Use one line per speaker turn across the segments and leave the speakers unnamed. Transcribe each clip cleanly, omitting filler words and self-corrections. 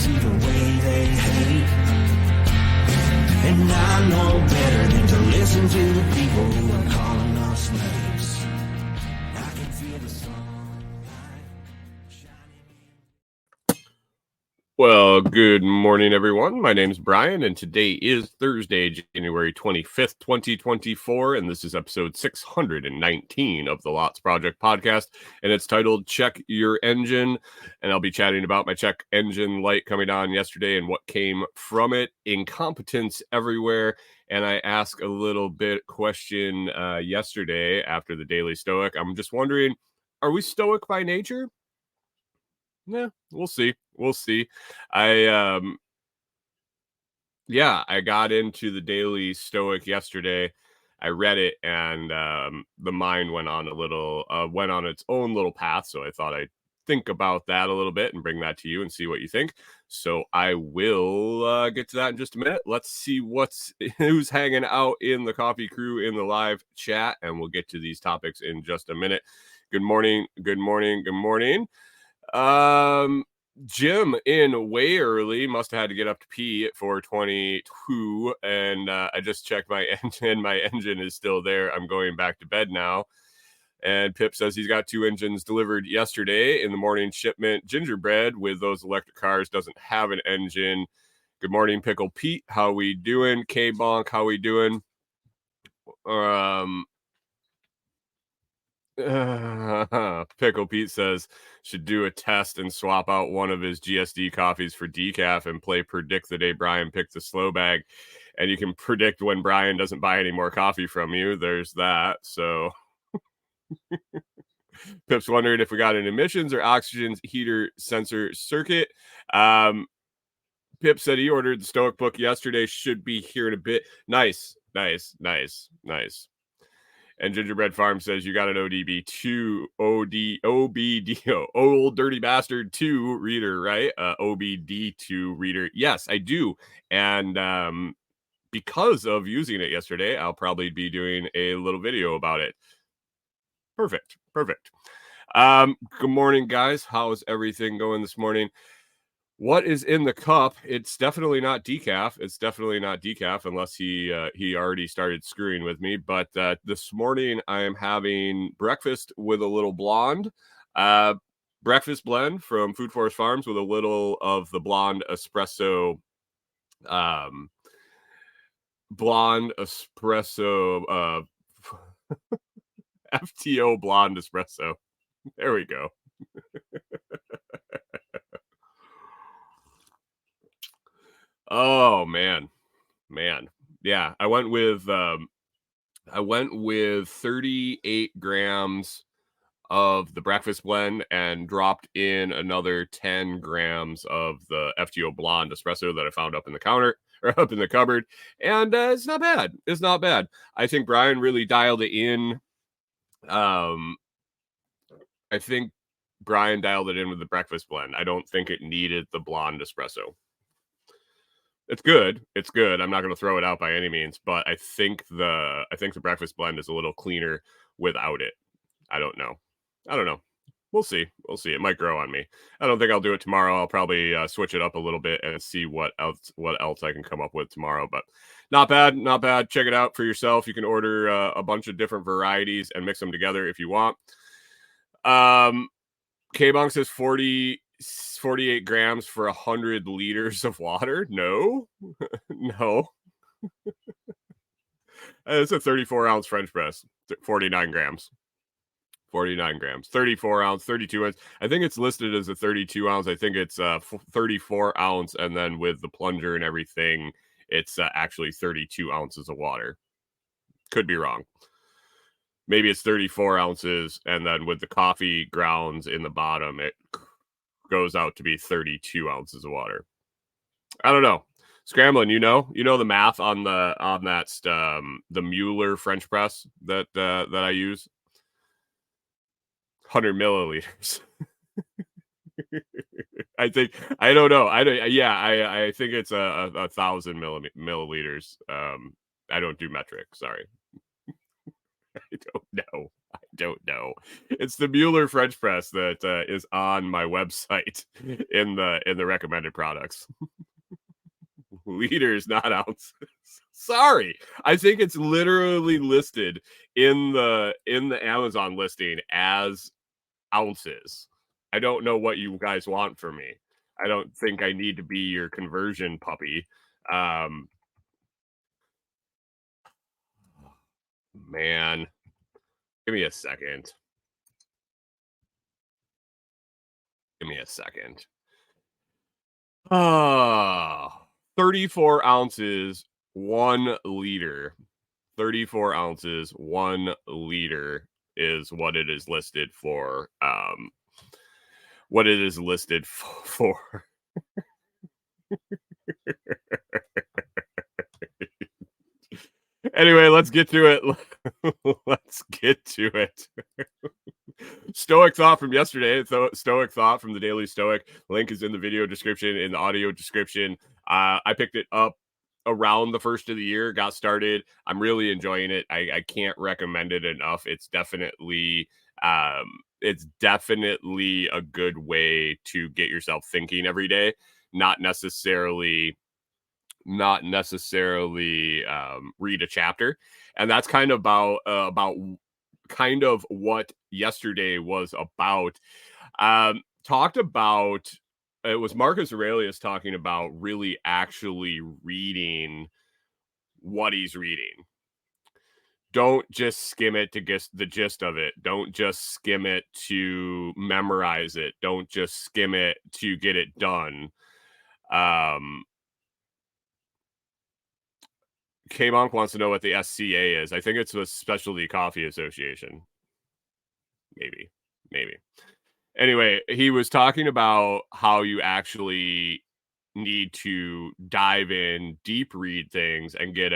see the way they hate. And I know better than to listen to the people who are calling us slaves. I can feel the sunlight shining.
Well, good morning, everyone. My name's Brian, and today is Thursday, January 25th, 2024, and this is episode 619 of the Lots Project podcast, and it's titled Check Your Engine, and I'll be chatting about my check engine light coming on yesterday and what came from it, incompetence everywhere, and I asked a little bit question yesterday after the Daily Stoic. I'm just wondering, are we stoic by nature? Yeah, we'll see. We'll see. I got into the Daily Stoic yesterday. I read it, and the mind went on its own little path. So I thought I'd think about that a little bit and bring that to you and see what you think. So I will get to that in just a minute. Let's see who's hanging out in the coffee crew in the live chat, and we'll get to these topics in just a minute. Good morning. Good morning. Good morning. Jim in way early, must have had to get up to pee at 4:22, and I just checked my engine. My engine is still there. I'm going back to bed now. And Pip says he's got 2 engines delivered yesterday in the morning shipment. Gingerbread with those electric cars doesn't have an engine. Good morning, Pickle Pete. How we doing? K-Bonk, how we doing? Pickle Pete says should do a test and swap out one of his GSD coffees for decaf and play predict the day Brian picked the slow bag, and you can predict when Brian doesn't buy any more coffee from you. There's that. So Pip's wondering if we got an emissions or oxygen heater sensor circuit. Pip said he ordered the Stoic book yesterday, should be here in a bit. Nice. And Gingerbread Farm says you got an ODB2, OBDO, Old Dirty Bastard 2 reader, right? OBD2 reader. Yes, I do. And because of using it yesterday, I'll probably be doing a little video about it. Perfect. Good morning, guys. How's everything going this morning? What is in the cup? It's definitely not decaf. Unless he already started screwing with me. But this morning I am having breakfast with a little blonde. Breakfast blend from Food Forest Farms with a little of the blonde espresso. FTO blonde espresso. There we go. Oh man. Yeah, I went with 38 grams of the breakfast blend and dropped in another 10 grams of the FTO blonde espresso that I found up in the counter or up in the cupboard, and it's not bad. I think Brian really dialed it in. I think Brian dialed it in with the breakfast blend. I don't think it needed the blonde espresso. It's good. I'm not going to throw it out by any means, but I think the breakfast blend is a little cleaner without it. I don't know. We'll see. It might grow on me. I don't think I'll do it tomorrow. I'll probably switch it up a little bit and see what else I can come up with tomorrow. But not bad. Check it out for yourself. You can order a bunch of different varieties and mix them together if you want. K-Bonk says 48 grams for 100 liters of water. No. It's a 34-ounce French press. 49 grams. 34 ounce, 32 ounce. I think it's listed as a 32 ounce. I think it's 34 ounce. And then with the plunger and everything, it's actually 32 ounces of water. Could be wrong. Maybe it's 34 ounces. And then with the coffee grounds in the bottom, it goes out to be 32 ounces of water. I don't know. Scrambling, you know the math on the Mueller French press that I use. 100 milliliters. I think I don't know. I think it's 1,000 milliliters. I don't do metric. Sorry. I don't know. don't know. It's the Mueller French press that is on my website in the recommended products. Liters, not ounces. Sorry. I think it's literally listed in the Amazon listing as ounces. I don't know what you guys want from me. I don't think I need to be your conversion puppy. Man, give me a second. Give me a second. 34 ounces, 1 liter. 34 ounces, 1 liter is what it is listed for. What it is listed for. Anyway, let's get to it. Let's get to it. Stoic thought from yesterday. Stoic thought from the Daily Stoic. Link is in the video description, in the audio description. I picked it up around the first of the year, got started. I'm really enjoying it. I can't recommend it enough. It's definitely a good way to get yourself thinking every day. Not necessarily read a chapter, and that's kind of about kind of what yesterday was about. Talked about, it was Marcus Aurelius talking about really actually reading what he's reading. Don't just skim it to get the gist of it. Don't just skim it to memorize it. Don't just skim it to get it done. K-Monk wants to know what the SCA is. I think it's the Specialty Coffee Association. Maybe. Anyway, he was talking about how you actually need to dive in, deep read things, and get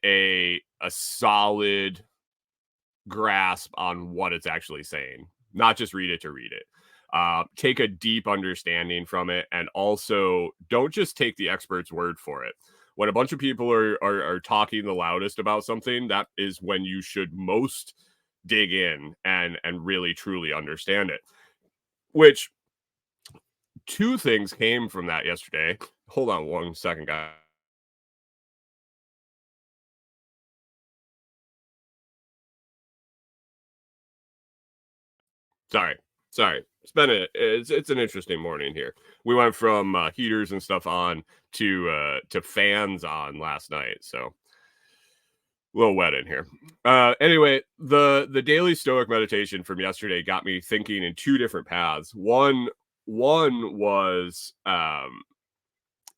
a solid grasp on what it's actually saying. Not just read it to read it. Take a deep understanding from it, and also don't just take the expert's word for it. When a bunch of people are talking the loudest about something, that is when you should most dig in and really truly understand it. Which, two things came from that yesterday. Hold on one second, guys. Sorry. It's an interesting morning here. We went from heaters and stuff on to fans on last night, so a little wet in here. Anyway, the daily Stoic meditation from yesterday got me thinking in two different paths. One was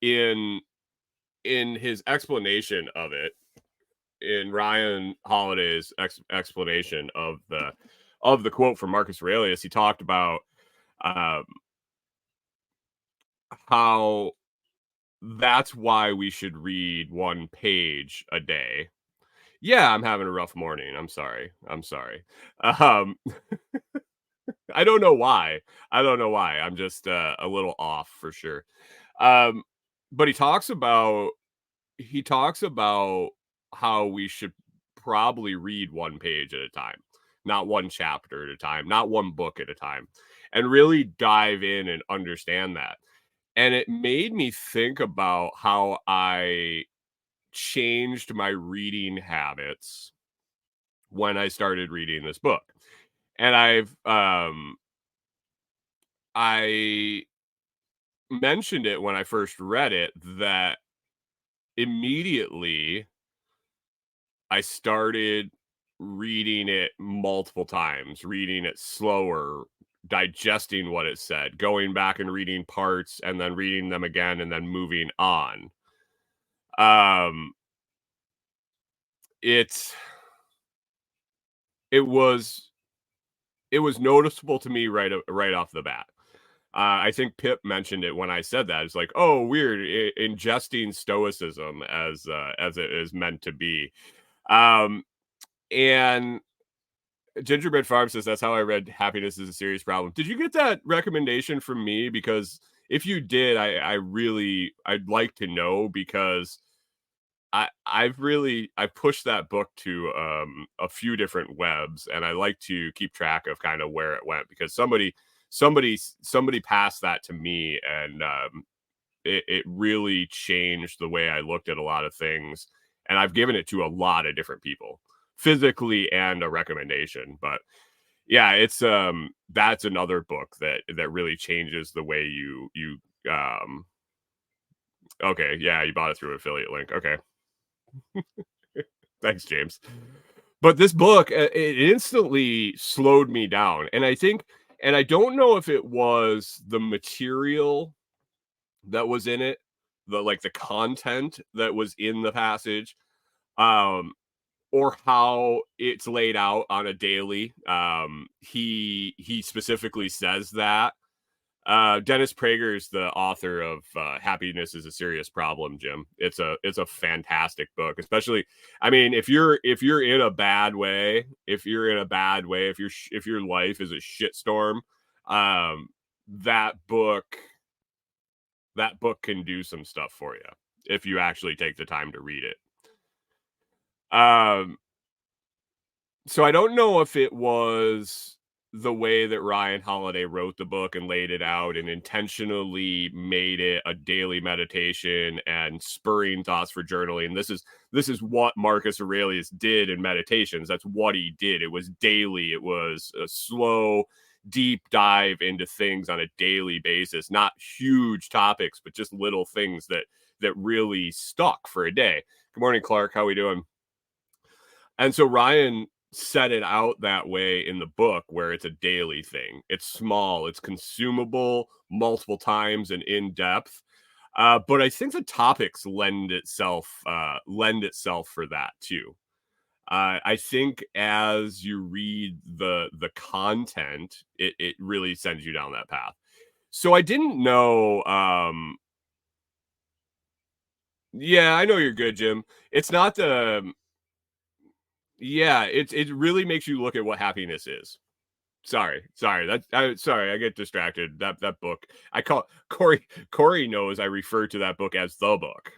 in his explanation of it, in Ryan Holiday's explanation of the quote from Marcus Aurelius. He talked about how that's why we should read 1 page a day. Yeah, I'm having a rough morning. I'm sorry. I don't know why. I'm just a little off for sure. But he talks about how we should probably read 1 page at a time, not 1 chapter at a time, not 1 book at a time, and really dive in and understand that. And it made me think about how I changed my reading habits when I started reading this book. And I mentioned it when I first read it, that immediately I started reading it multiple times, reading it slower, digesting what it said, going back and reading parts and then reading them again and then moving on. It was noticeable to me right off the bat. I think Pip mentioned it when I said that. It's like, oh, weird, ingesting stoicism as it is meant to be. And Gingerbread Farm says that's how I read Happiness is a Serious Problem. Did you get that recommendation from me? Because if you did, I'd like to know, because I've pushed that book to a few different webs, and I like to keep track of kind of where it went, because somebody passed that to me, and it really changed the way I looked at a lot of things, and I've given it to a lot of different people, physically and a recommendation. But yeah, it's that's another book that really changes the way you okay, yeah, you bought it through affiliate link. Okay. Thanks, James. But this book, it instantly slowed me down. And I think, and I don't know if it was the material that was in it, the content that was in the passage, um, or how it's laid out on a daily. He specifically says that. Dennis Prager's the author of Happiness is a Serious Problem, Jim. It's a fantastic book, especially, I mean, if you're in a bad way, if your life is a shitstorm, um, that book can do some stuff for you if you actually take the time to read it. So I don't know if it was the way that Ryan Holiday wrote the book and laid it out and intentionally made it a daily meditation and spurring thoughts for journaling. This is what Marcus Aurelius did in meditations. That's what he did. It was daily. It was a slow, deep dive into things on a daily basis, not huge topics, but just little things that really stuck for a day. Good morning, Clark. How we doing? And so Ryan set it out that way in the book, where it's a daily thing. It's small, it's consumable multiple times and in depth. But I think the topics lend itself for that too. I think as you read the content, it really sends you down that path. So I didn't know. Yeah, I know you're good, Jim. It's not the. Yeah, it really makes you look at what happiness is. Sorry. Sorry, I get distracted. That book. I call Corey knows I refer to that book as the book.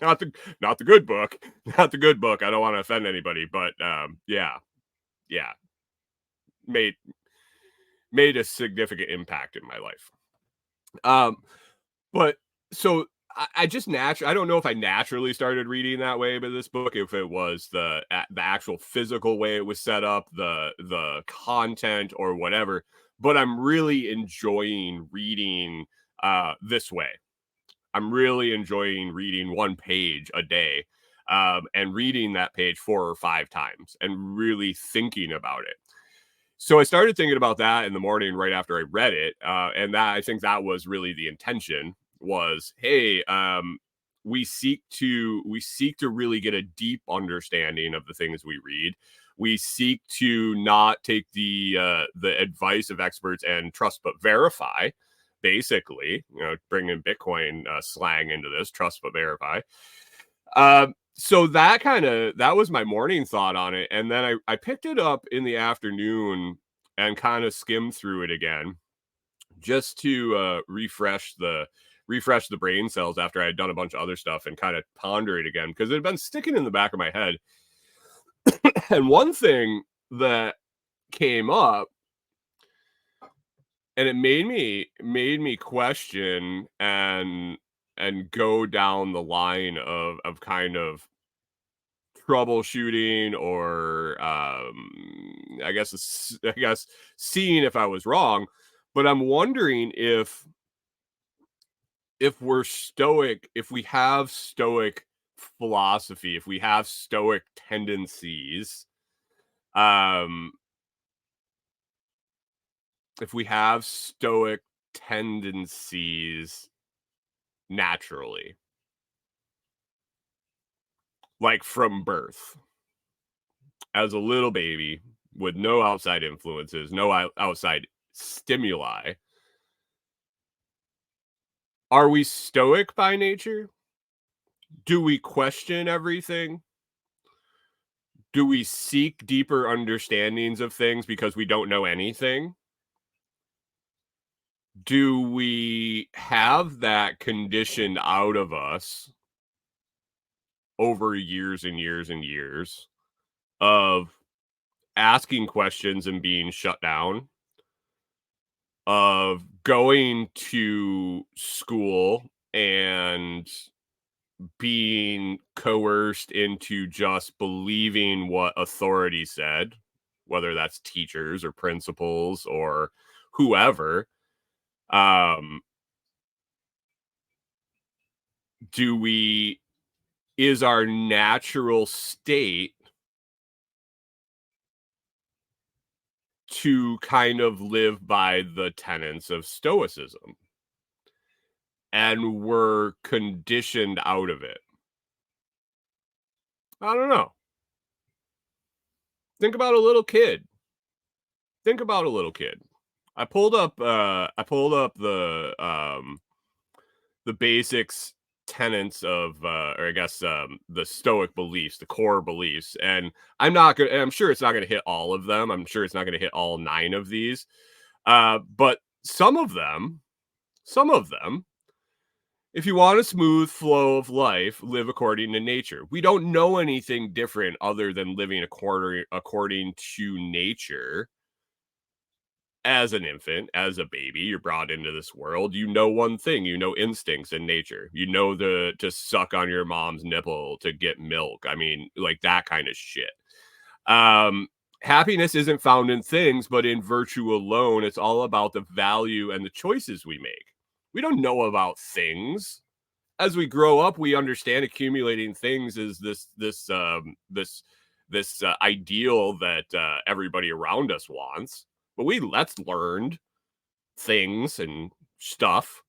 not the good book. Not the good book. I don't want to offend anybody, but yeah. Yeah. Made a significant impact in my life. But so I just naturally, I don't know if I naturally started reading that way, but this book, if it was the actual physical way it was set up, the content or whatever, but I'm really enjoying reading this way. I'm really enjoying reading one page a day, and reading that page 4 or 5 times and really thinking about it. So I started thinking about that in the morning right after I read it, and that, I think that was really the intention, was, hey, we seek to really get a deep understanding of the things we read. We seek to not take the advice of experts and trust but verify. Basically, bringing Bitcoin slang into this, trust but verify. So that was my morning thought on it. And then I picked it up in the afternoon and kind of skimmed through it again, just to refresh the brain cells after I had done a bunch of other stuff, and kind of ponder it again, because it had been sticking in the back of my head. And one thing that came up, and it made me question and go down the line of kind of troubleshooting, or I guess seeing if I was wrong. But I'm wondering if we're stoic, if we have stoic philosophy, if we have stoic tendencies, if we have stoic tendencies naturally, like from birth, as a little baby, with no outside influences, no outside stimuli. Are we stoic by nature? Do we question everything? Do we seek deeper understandings of things because we don't know anything? Do we have that conditioned out of us over years and years and years of asking questions and being shut down, of going to school and being coerced into just believing what authority said, whether that's teachers or principals or whoever. Um, do we, is our natural state to kind of live by the tenets of Stoicism? And we're conditioned out of it. I don't know. Think about a little kid. Think about a little kid. I pulled up the basics tenets of or I guess the Stoic beliefs, the core beliefs. And I'm sure it's not gonna hit all of them. I'm sure it's not gonna hit all 9 of these. But some of them, if you want a smooth flow of life, live according to nature. We don't know anything different other than living according to nature. As an infant, as a baby, you're brought into this world. You know one thing, you know instincts in nature. You know to suck on your mom's nipple to get milk. I mean, like that kind of shit. Um, Happiness isn't found in things, but in virtue alone. It's all about the value and the choices we make. We don't know about things. As we grow up, we understand accumulating things is this ideal that everybody around us wants. But let's learned things and stuff.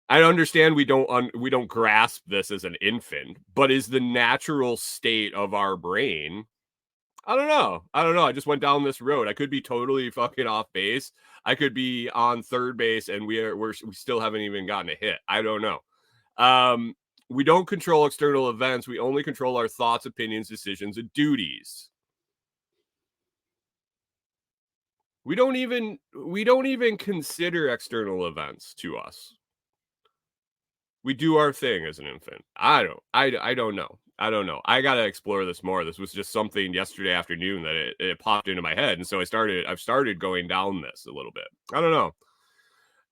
I understand we don't grasp this as an infant, but is the natural state of our brain. I don't know. I don't know. I just went down this road. I could be totally fucking off base. I could be on third base, and we still haven't even gotten a hit. I don't know. Um, we don't control external events. We only control our thoughts, opinions, decisions, and duties. We don't even consider external events to us. We do our thing as an infant. I don't know. I don't know. I gotta explore this more. This was just something yesterday afternoon that it popped into my head, and so I've started going down this a little bit. I don't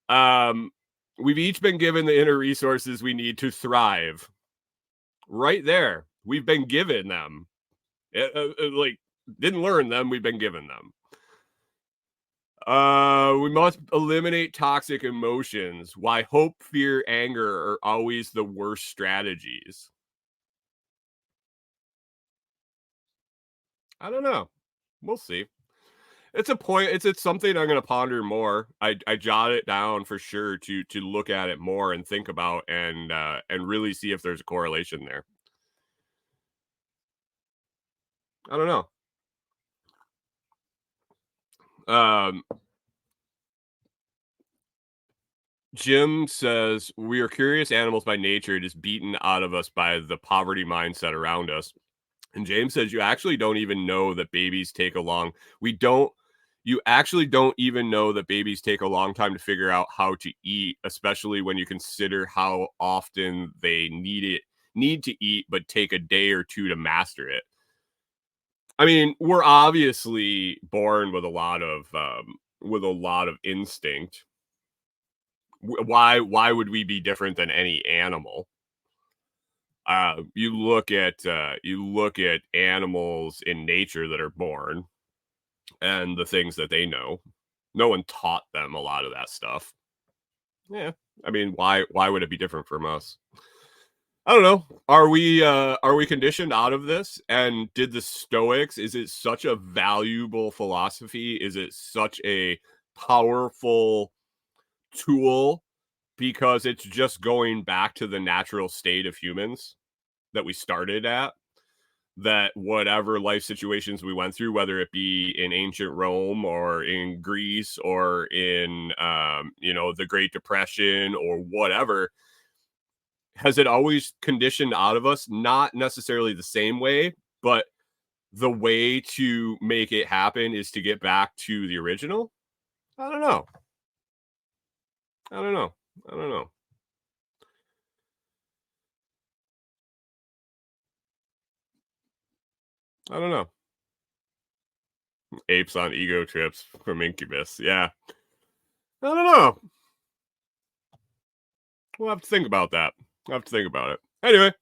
know. We've each been given the inner resources we need to thrive. Right there, we've been given them. Like didn't learn them. We've been given them. We must eliminate toxic emotions. Why hope, fear, anger are always the worst strategies. I don't know. We'll see. It's a point. It's something I'm going to ponder more. I jot it down for sure to look at it more and think about and really see if there's a correlation there. I don't know. Um, Jim says we are curious animals by nature. It is beaten out of us by the poverty mindset around us. And James says you actually don't even know that babies take a long. We don't. You actually don't even know that babies take a long time to figure out how to eat, especially when you consider how often they need to eat, but take a day or two to master it. I mean, we're obviously born with a lot of instinct. Why would we be different than any animal? You look at animals in nature that are born and the things that they know. No one taught them a lot of that stuff. Yeah. I mean, why would it be different from us? I don't know. Are we conditioned out of this? And did the Stoics, is it such a valuable philosophy? Is it such a powerful tool because it's just going back to the natural state of humans that we started at? That whatever life situations we went through, whether it be in ancient Rome or in Greece or in the Great Depression or whatever, has it always conditioned out of us? Not necessarily the same way, but the way to make it happen is to get back to the original. I don't know. I don't know. I don't know. I don't know. Apes on ego trips from Incubus. Yeah. I don't know. We'll have to think about that. I'll have to think about it. Anyway,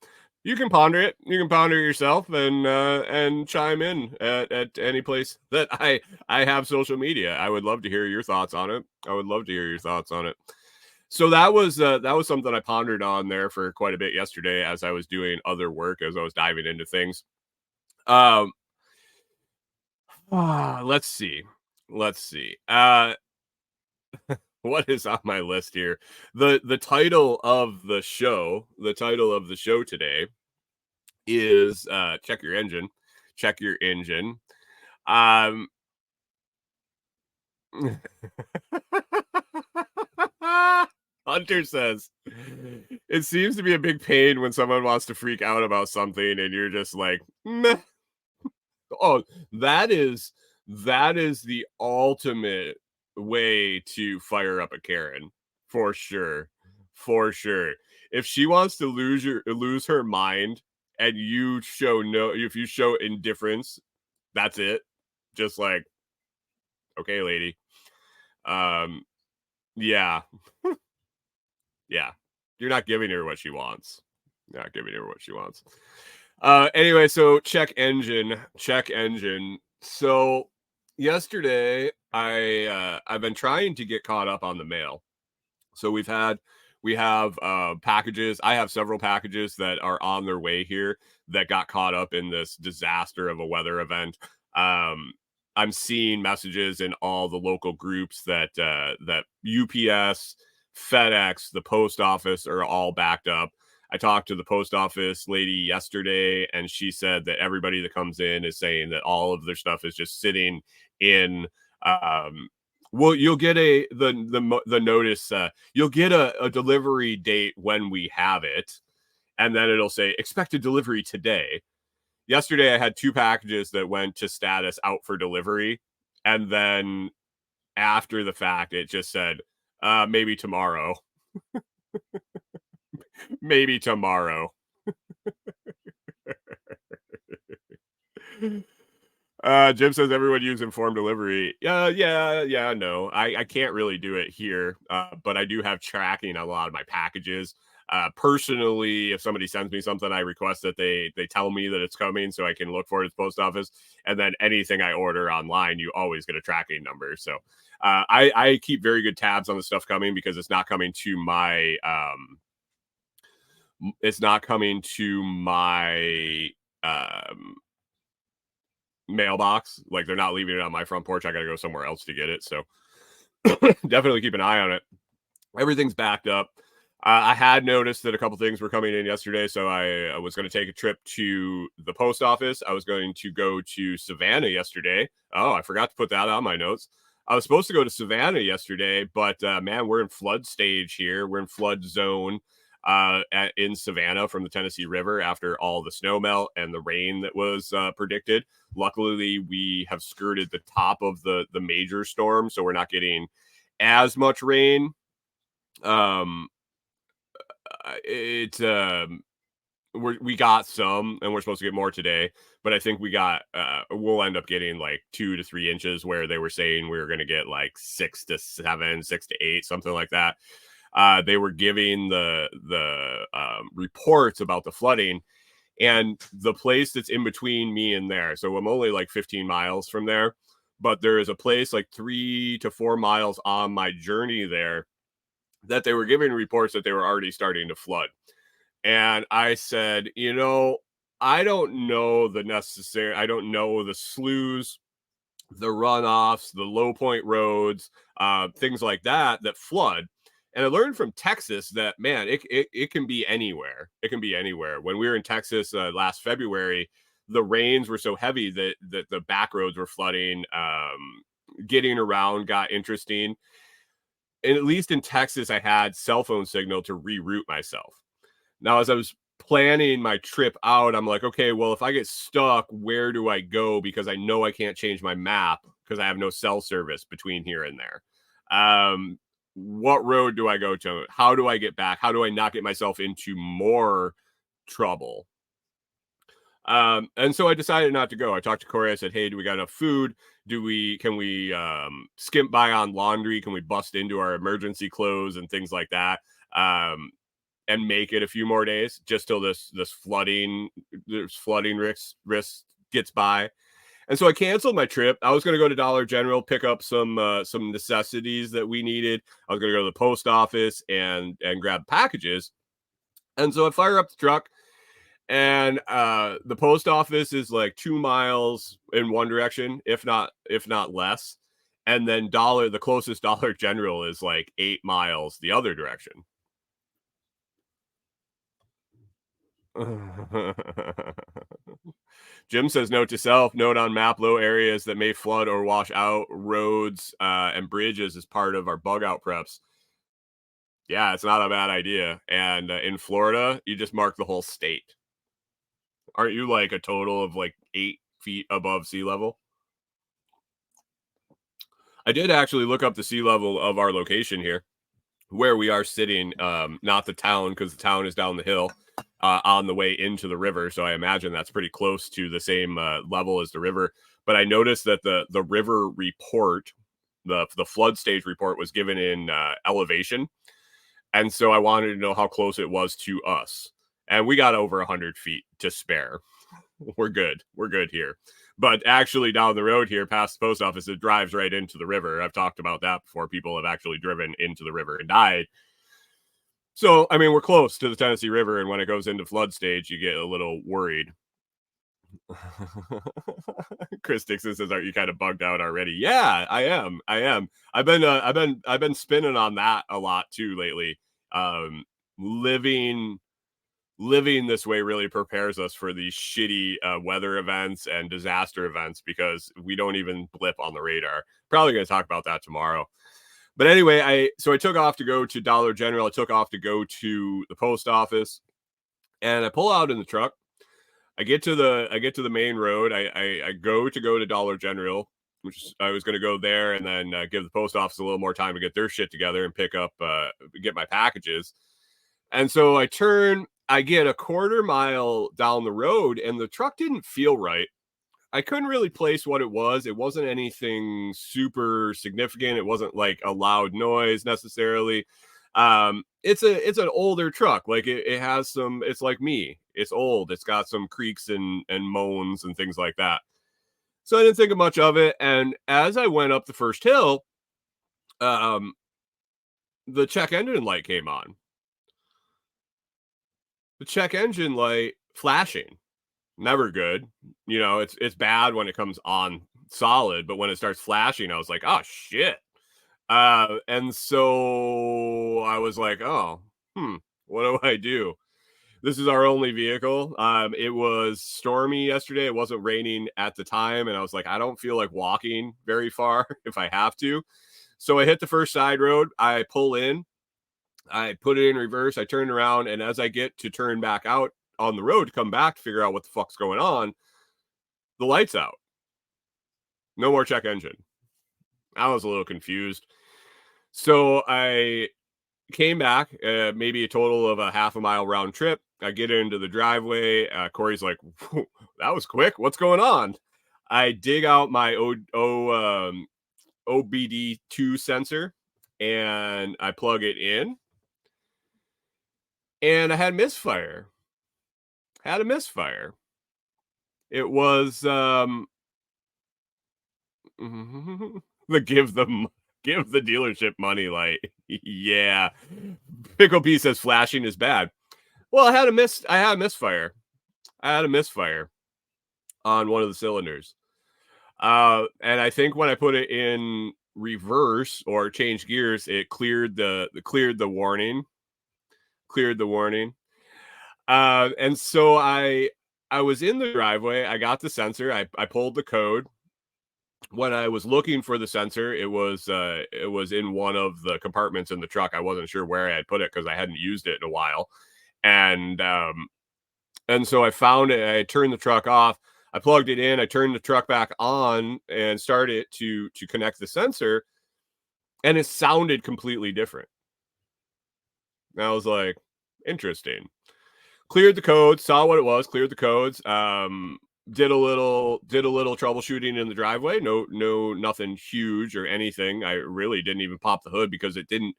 you can ponder it. You can ponder it yourself and chime in at any place that I have social media. I would love to hear your thoughts on it. I would love to hear your thoughts on it. So that was something I pondered on there for quite a bit yesterday as I was doing other work, as I was diving into things. Um, let's see. Let's see. What is on my list here? The title of the show, today is check your engine. Check your engine. Um Hunter says it seems to be a big pain when someone wants to freak out about something and you're just like, meh. Oh, that is the ultimate way to fire up a Karen, for sure. For sure. If she wants to lose her mind and if you show indifference, that's it. Just like, okay, lady. Um, yeah. Yeah. You're not giving her what she wants. Not giving her what she wants. Anyway, so check engine. So yesterday I've been trying to get caught up on the mail. So we have packages. I have several packages that are on their way here that got caught up in this disaster of a weather event. I'm seeing messages in all the local groups that UPS, FedEx, the post office are all backed up. I talked to the post office lady yesterday, and she said that everybody that comes in is saying that all of their stuff is just sitting in. Well, you'll get the notice. You'll get a delivery date when we have it, and then it'll say expected delivery today. Yesterday, I had 2 packages that went to status out for delivery, and then after the fact, it just said maybe tomorrow. Maybe tomorrow. Jim says everyone use informed delivery. No. I can't really do it here, but I do have tracking on a lot of my packages. Personally, if somebody sends me something, I request that they tell me that it's coming so I can look for it at the post office. And then anything I order online, you always get a tracking number. So I keep very good tabs on the stuff coming because it's not coming to my mailbox. Like, they're not leaving it on my front porch. I gotta go somewhere else to get it. So definitely keep an eye on it. Everything's backed up. I had noticed that a couple things were coming in yesterday, so I was going to take a trip to the post office. I was going to go to Savannah yesterday. Oh, I forgot to put that on my notes. I was supposed to go to Savannah yesterday, but man, we're in flood stage here. We're in flood zone in Savannah from the Tennessee River after all the snow melt and the rain that was predicted. Luckily, we have skirted the top of the major storm, so we're not getting as much rain. We got some, and we're supposed to get more today, but I think we'll end up getting like 2 to 3 inches, where they were saying we were going to get like 6 to 7, 6 to 8, something like that. They were giving the reports about the flooding, and the place that's in between me and there. So I'm only like 15 miles from there, but there is a place like 3 to 4 miles on my journey there that they were giving reports that they were already starting to flood. And I said, I don't know I don't know the sloughs, the runoffs, the low point roads, things like that flood. And I learned from Texas that, man, it can be anywhere. It can be anywhere. When we were in Texas last February, the rains were so heavy that the back roads were flooding. Getting around got interesting. And at least in Texas, I had cell phone signal to reroute myself. Now, as I was planning my trip out, I'm like, okay, well, if I get stuck, where do I go? Because I know I can't change my map because I have no cell service between here and there. What road do I go to? How do I get back? How do I not get myself into more trouble? And so I decided not to go. I talked to Corey. I said, "Hey, do we got enough food? Can we skimp by on laundry? Can we bust into our emergency clothes and things like that? And make it a few more days just till this flooding risk gets by." And so I canceled my trip. I was going to go to Dollar General, pick up some necessities that we needed. I was going to go to the post office and grab packages. And so I fire up the truck, and the post office is like 2 miles in one direction, if not less. And then the closest Dollar General is like 8 miles the other direction. Jim says, note to self, note on map low areas that may flood or wash out roads and bridges as part of our bug out preps. Yeah, it's not a bad idea. And in Florida, you just mark the whole state. Aren't you like a total of like 8 feet above sea level? I did actually look up the sea level of our location here, where we are sitting, not the town, because the town is down the hill. On the way into the river, so I imagine that's pretty close to the same level as the river. But I noticed that the river report, the flood stage report, was given in elevation, and so I wanted to know how close it was to us. And we got over 100 feet to spare. We're good. We're good here. But actually, down the road here, past the post office, it drives right into the river. I've talked about that before. People have actually driven into the river and died. So, I mean, we're close to the Tennessee River, and when it goes into flood stage, you get a little worried. Chris Dixon says, "Aren't you kind of bugged out already?" Yeah, I am. I've been spinning on that a lot too lately. Living this way really prepares us for these shitty weather events and disaster events, because we don't even blip on the radar. Probably going to talk about that tomorrow. But anyway, I took off to go to Dollar General. I took off to go to the post office, and I pull out in the truck. I get to the main road. I go to Dollar General, which I was going to go there and then give the post office a little more time to get their shit together and get my packages. And so I get a quarter mile down the road, and the truck didn't feel right. I couldn't really place what it was. It wasn't anything super significant. It wasn't like a loud noise necessarily. It's an older truck. Like it has some, it's like me. It's old. It's got some creaks and moans and things like that. So I didn't think much of it. And as I went up the first hill, the check engine light came on. The check engine light flashing. Never good. You know, it's bad when it comes on solid, but when it starts flashing, I was like, oh shit. And so I was like, oh, what do I do? This is our only vehicle. It was stormy yesterday. It wasn't raining at the time, and I was like, I don't feel like walking very far if I have to. So I hit the first side road. I pull in. I put it in reverse. I turned around, and as I get to turn back out on the road to come back to figure out what the fuck's going on, the light's out. No more check engine. I was a little confused. So I came back, maybe a total of a half a mile round trip. I get into the driveway. Corey's like, that was quick. What's going on? I dig out my OBD2 sensor, and I plug it in, and I had misfire. It was the give the dealership money light. Yeah. Pickle P says flashing is bad. Well, I had a misfire. I had a misfire on one of the cylinders. And I think when I put it in reverse or change gears, it cleared the warning. And so I was in the driveway. I got the sensor. I pulled the code. When I was looking for the sensor, it was in one of the compartments in the truck. I wasn't sure where I had put it because I hadn't used it in a while. And so I found it. I turned the truck off. I plugged it in. I turned the truck back on and started to connect the sensor, and it sounded completely different. And I was like, interesting. cleared the codes, saw what it was, cleared the codes. Did a little troubleshooting in the driveway. Nothing huge or anything. I really didn't even pop the hood because it didn't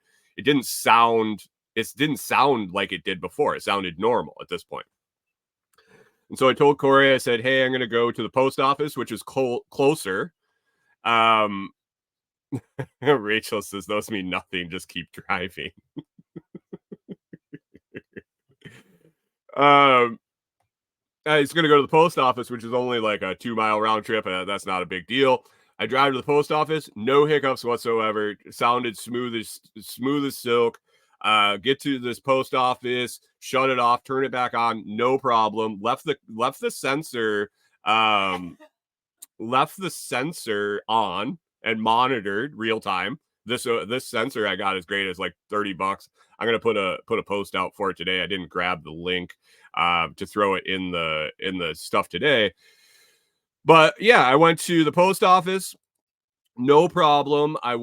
sound like it did before. It sounded normal at this point. And so I told Corey, I said, hey, I'm going to go to the post office, which is closer. Rachel says, those mean nothing. Just keep driving. He's going to go to the post office, which is only like a 2-mile round trip. That's not a big deal. I drive to the post office, no hiccups whatsoever. Sounded smooth as silk. Get to this post office, shut it off, turn it back on, no problem. Left the sensor on and monitored real time. This sensor I got is great. It's like $30. I'm gonna put a post out for it today. I didn't grab the link to throw it in the stuff today. But yeah, I went to the post office. No problem. I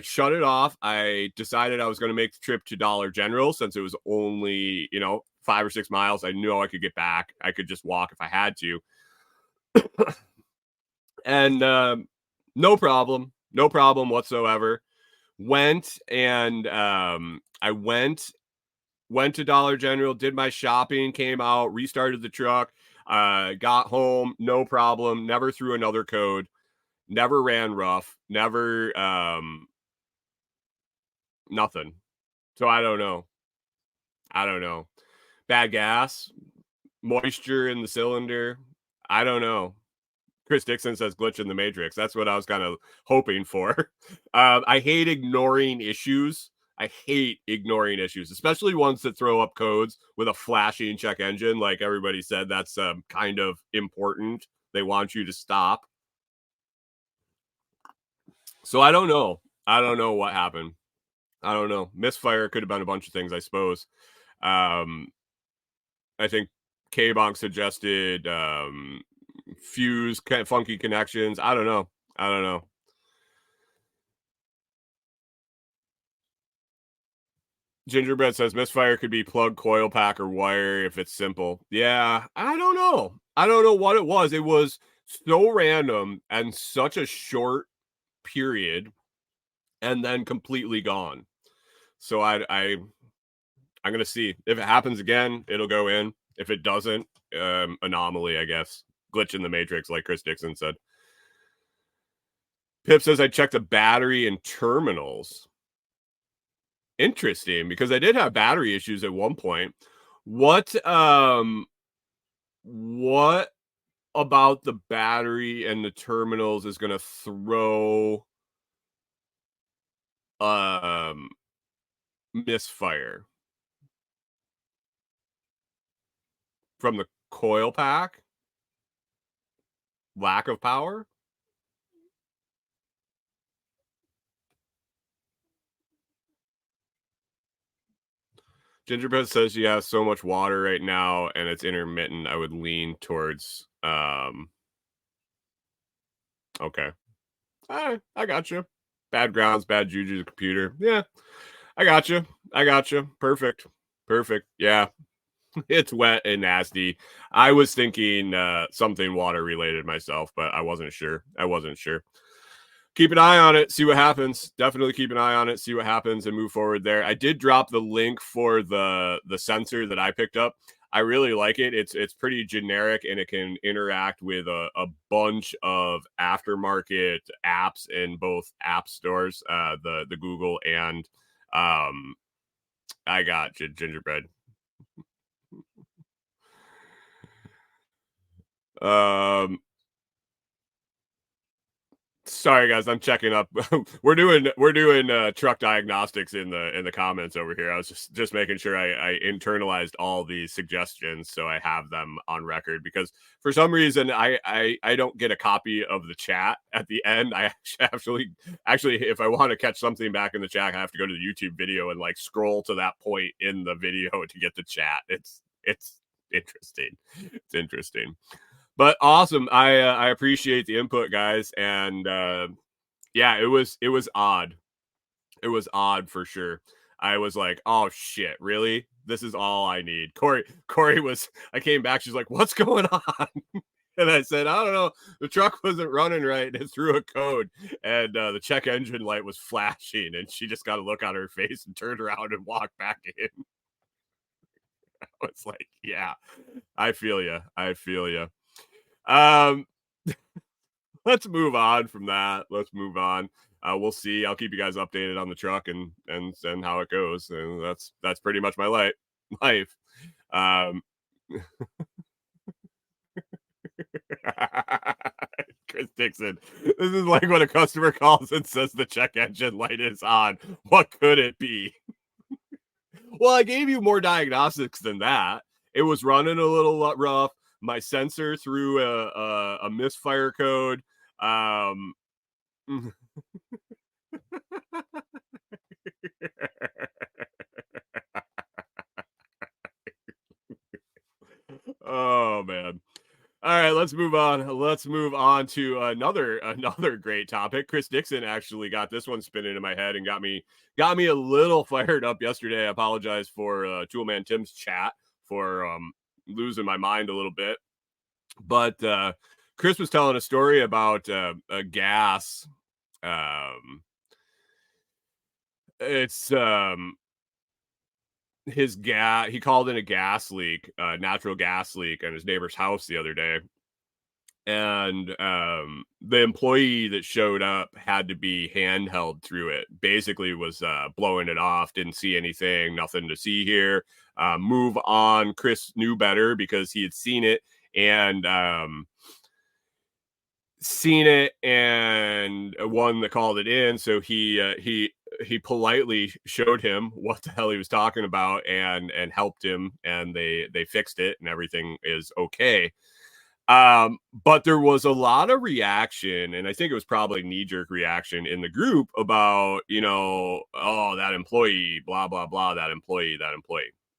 shut it off. I decided I was going to make the trip to Dollar General since it was only, 5 or 6 miles. I knew I could get back. I could just walk if I had to. And no problem whatsoever. Went and I went to Dollar General, did my shopping, came out, restarted the truck, got home, no problem, never threw another code, never ran rough, never nothing. So I don't know. Bad gas, moisture in the cylinder. I don't know. Chris Dixon says glitch in the matrix. That's what I was kind of hoping for. I hate ignoring issues. Especially ones that throw up codes with a flashing check engine. Like everybody said, that's kind of important. They want you to stop. So I don't know. I don't know what happened. I don't know. Misfire could have been a bunch of things, I suppose. I think K-Bonk suggested fuse funky connections. I don't know. Gingerbread says misfire could be plug, coil pack, or wire if it's simple. Yeah, I don't know. I don't know what it was. It was so random and such a short period and then completely gone. So I'm going to see. If it happens again, it'll go in. If it doesn't, anomaly, I guess. Glitch in the matrix, like Chris Dixon said. Pip says I checked the battery and terminals. Interesting, because I did have battery issues at one point. What about the battery and the terminals is going to throw misfire from the coil pack? Lack of power? Gingerbread says she has so much water right now and it's intermittent. I would lean towards okay. I got you. Bad grounds, bad juju the computer. Yeah. I got you. Perfect. Yeah. It's wet and nasty. I was thinking something water related myself, but I wasn't sure. Keep an eye on it, see what happens. Definitely keep an eye on it, see what happens, and move forward there. I did drop the link for the sensor that I picked up. I really like it. It's pretty generic, and it can interact with a bunch of aftermarket apps in both app stores, the Google and I got Gingerbread. Sorry guys, I'm checking up. we're doing truck diagnostics in the comments over here. I was just making sure I internalized all these suggestions so I have them on record, because for some reason I don't get a copy of the chat at the end. I actually if I want to catch something back in the chat, I have to go to the YouTube video and like scroll to that point in the video to get the chat. It's interesting. It's interesting. But awesome. I appreciate the input, guys. And yeah, it was odd. It was odd for sure. I was like, oh shit, really? This is all I need. Corey I came back. She's like, what's going on? And I said, I don't know. The truck wasn't running right. And it threw a code, and the check engine light was flashing. And she just got a look on her face and turned around and walked back in. It's like, yeah, I feel you. I feel you. Let's move on from that. Let's move on. We'll see. I'll keep you guys updated on the truck and how it goes. And that's pretty much my life. Chris Dixon. This is like when a customer calls and says the check engine light is on. What could it be? Well, I gave you more diagnostics than that. It was running a little rough. My sensor threw a misfire code. Oh man. All right, let's move on. Let's move on to another great topic. Chris Dixon actually got this one spinning in my head and got me a little fired up yesterday. I apologize for Toolman Tim's chat for losing my mind a little bit. But Chris was telling a story about a gas. It's his gas. He called in a gas leak, natural gas leak, at his neighbor's house the other day, and the employee that showed up had to be handheld through it. Basically, was blowing it off. Didn't see anything. Nothing to see here. Move on. Chris knew better because he had seen it and one that called it in. So he politely showed him what the hell he was talking about and helped him, and they fixed it and everything is okay. But there was a lot of reaction, and I think it was probably knee-jerk reaction in the group about, oh, that employee, blah, blah, blah, that employee.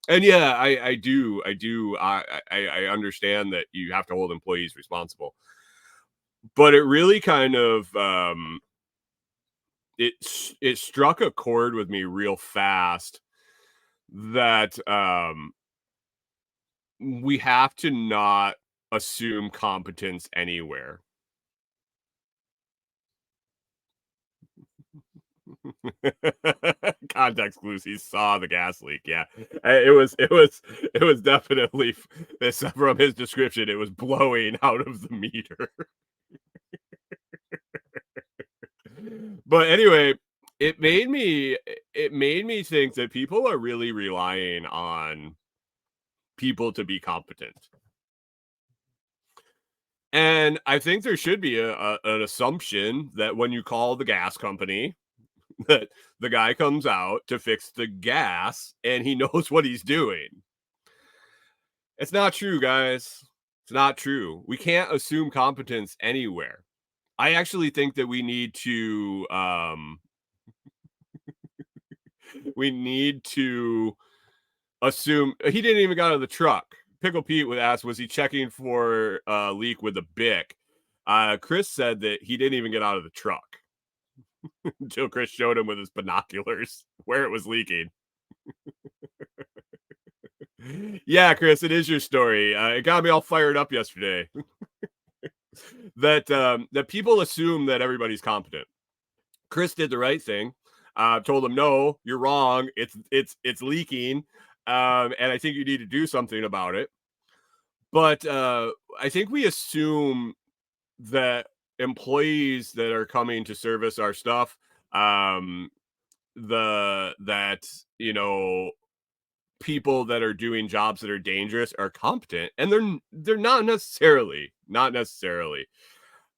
And yeah, I do. I understand that you have to hold employees responsible. But it really kind of it struck a chord with me real fast that we have to not assume competence anywhere. Context clues. He saw the gas leak. Yeah, it was definitely this from his description. It was blowing out of the meter. But anyway, it made me think that people are really relying on people to be competent. And I think there should be an assumption that when you call the gas company, that the guy comes out to fix the gas and he knows what he's doing. It's not true, guys. It's not true. We can't assume competence anywhere. I actually think that we need to assume he didn't even get out of the truck. Pickle Pete would ask, was he checking for a leak with a Bic? Chris said that he didn't even get out of the truck until Chris showed him with his binoculars where it was leaking. Yeah, Chris, it is your story. It got me all fired up yesterday. that people assume that everybody's competent. Chris did the right thing. Told him, no, you're wrong. It's leaking. And I think you need to do something about it. But I think we assume that employees that are coming to service our stuff, people that are doing jobs that are dangerous are competent, and they're not necessarily.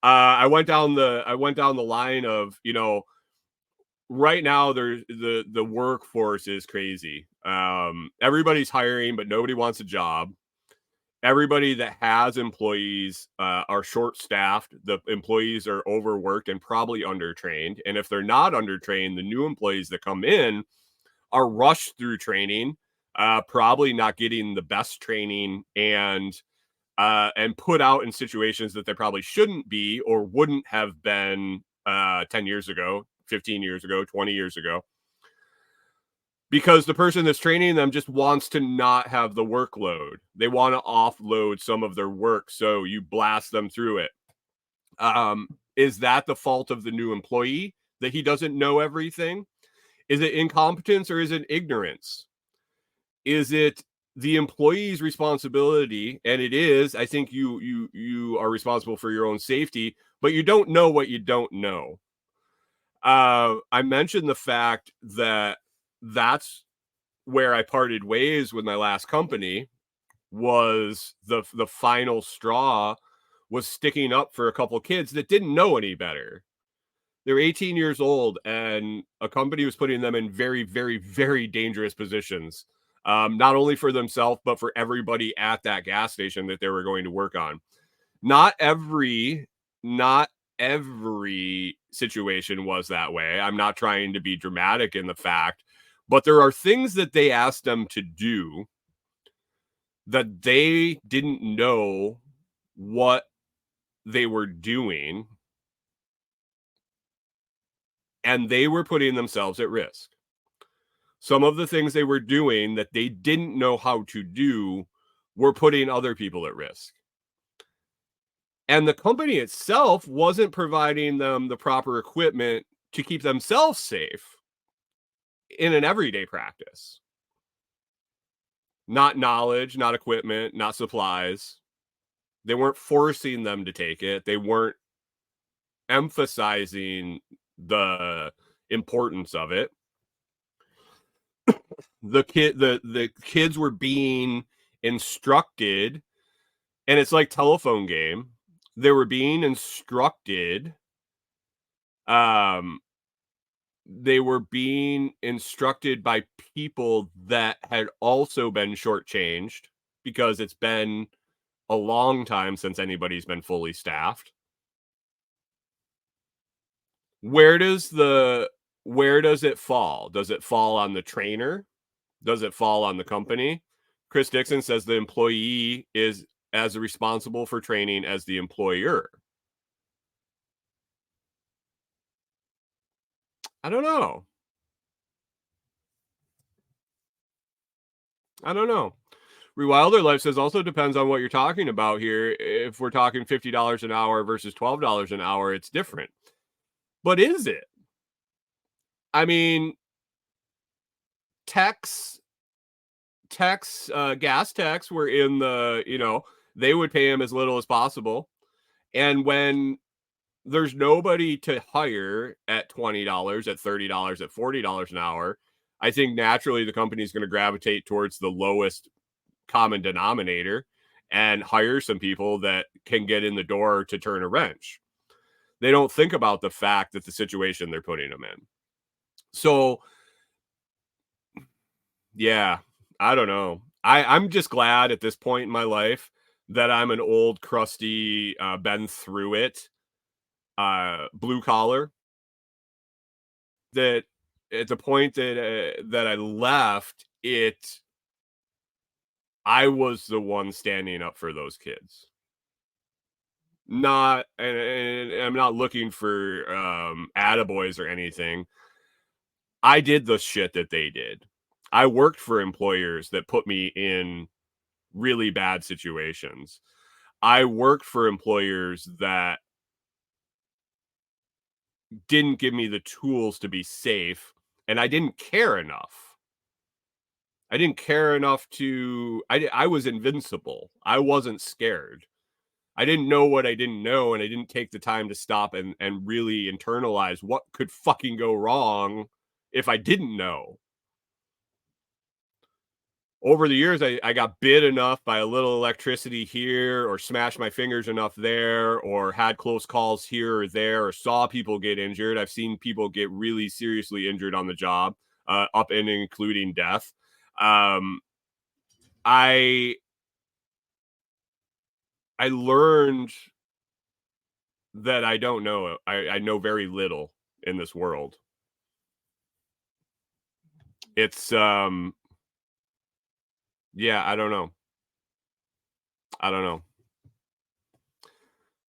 I went down the line of, right now there's the workforce is crazy. Everybody's hiring, but nobody wants a job. Everybody that has employees are short-staffed. The employees are overworked and probably undertrained. And if they're not undertrained, the new employees that come in are rushed through training, probably not getting the best training, and put out in situations that they probably shouldn't be or wouldn't have been 10 years ago, 15 years ago, 20 years ago. because the person that's training them just wants to not have the workload. They want to offload some of their work, so you blast them through it. Is that the fault of the new employee, that he doesn't know everything? Is it incompetence or is it ignorance? Is it the employee's responsibility? And it is. I think you are responsible for your own safety, but you don't know what you don't know. I mentioned the fact that that's where I parted ways with my last company. Was the final straw was sticking up for a couple kids that didn't know any better. They're 18 years old, and a company was putting them in very, very, very dangerous positions, not only for themselves, but for everybody at that gas station that they were going to work on. Not every situation was that way. I'm not trying to be dramatic in the fact, but there are things that they asked them to do that they didn't know what they were doing, and they were putting themselves at risk. Some of the things they were doing that they didn't know how to do were putting other people at risk. And the company itself wasn't providing them the proper equipment to keep themselves safe in an everyday practice. Not knowledge, not equipment, not supplies. They weren't forcing them to take it. They weren't emphasizing the importance of it. The kids were being instructed, and it's like telephone game. They were being instructed. They were being instructed by people that had also been shortchanged, because it's been a long time since anybody's been fully staffed. Where does it fall? Does it fall on the trainer? Does it fall on the company? Chris Dixon says the employee is as responsible for training as the employer. I don't know. Rewilder Life says also depends on what you're talking about here. If we're talking $50 an hour versus $12 an hour, it's different. But is it? I mean, gas techs were in the, they would pay him as little as possible. And when there's nobody to hire at $20, at $30, at $40 an hour, I think naturally the company is going to gravitate towards the lowest common denominator and hire some people that can get in the door to turn a wrench. They don't think about the fact that the situation they're putting them in. So, yeah, I don't know. I'm just glad at this point in my life that I'm an old, crusty, been through it, blue collar. That at the point that I left it, I was the one standing up for those kids. Not, and I'm not looking for attaboys or anything. I did the shit that they did. I worked for employers that put me in really bad situations. I worked for employers that didn't give me the tools to be safe, and I didn't care enough. I didn't care enough to. I was invincible. I wasn't scared. I didn't know what I didn't know, and I didn't take the time to stop and really internalize what could fucking go wrong if I didn't know. Over the years, I got bit enough by a little electricity here, or smashed my fingers enough there, or had close calls here or there, or saw people get injured. I've seen people get really seriously injured on the job, up and including death. I learned that I don't know. I know very little in this world. It's yeah, I don't know.